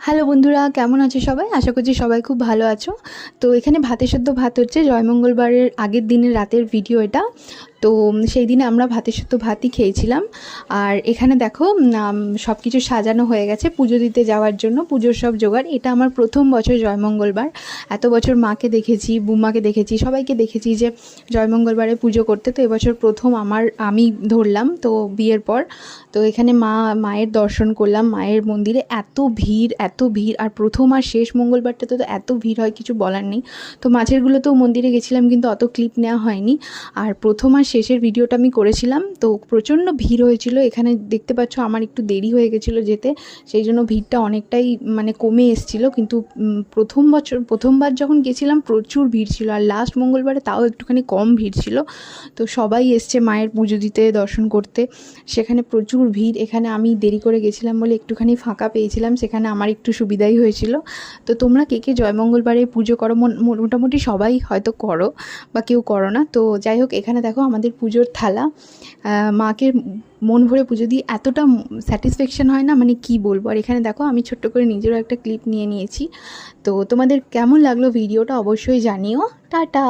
Hello বন্ধুরা, কেমন আছো সবাই? আশা করছি সবাই খুব ভালো আছো। তো এখানে ভাতের সেদ্ধ ভাত হচ্ছে, জয়মঙ্গলবারের আগের দিনের রাতের ভিডিও এটা। তো সেই দিনে আমরা ভাতের সেদ্ধ ভাতই খেয়েছিলাম। আর এখানে দেখো সব কিছু সাজানো হয়ে গেছে পুজো দিতে যাওয়ার জন্য, পুজোর সব জোগাড়। এটা আমার প্রথম বছর জয়মঙ্গলবার। এত বছর মাকে দেখেছি, বুম্মাকে দেখেছি, সবাইকে দেখেছি যে জয়মঙ্গলবারে পুজো করতে। তো এবছর প্রথম আমি ধরলাম তো বিয়ের পর। তো এখানে মায়ের দর্শন করলাম, মায়ের মন্দিরে এত ভিড় এত ভিড়। আর প্রথম আর শেষ মঙ্গলবারটাতে তো এত ভিড় হয় কিছু বলার নেই। তো মাঝেরগুলোতেও মন্দিরে গেছিলাম কিন্তু অত ক্লিপ নেওয়া হয়নি। আর প্রথম আর শেষের ভিডিওটা আমি করেছিলাম। তো প্রচণ্ড ভিড় হয়েছিল এখানে, দেখতে পাচ্ছ আমার একটু দেরি হয়ে গেছিলো যেতে, সেই জন্য ভিড়টা অনেকটাই মানে কমে এসেছিলো। কিন্তু প্রথমবার যখন গেছিলাম প্রচুর ভিড় ছিল, আর লাস্ট মঙ্গলবারে তাও একটুখানি কম ভিড় ছিল। তো সবাই এসছে মায়ের পুজো দিতে, দর্শন করতে। সেখানে প্রচুর ভিড়। এখানে আমি দেরি করে গেছিলাম বলে একটুখানি ফাঁকা পেয়েছিলাম, সেখানে আমার একটু সুবিধাই হয়েছিল। তো তোমরা কে কে জয়মঙ্গলবারে পুজো করো? মোটামুটি সবাই হয়তো করো, বা কেউ করো না। তো যাই হোক, এখানে দেখো আমাদের পুজোর থালা। মাকে মন ভরে পুজো দিয়ে এতটা স্যাটিসফ্যাকশান হয় না, মানে কি বলবো। আর এখানে দেখো আমি ছোট্ট করে নিজেরও একটা ক্লিপ নিয়ে নিয়েছি। তো তোমাদের কেমন লাগলো ভিডিওটা অবশ্যই জানিও। টাটা।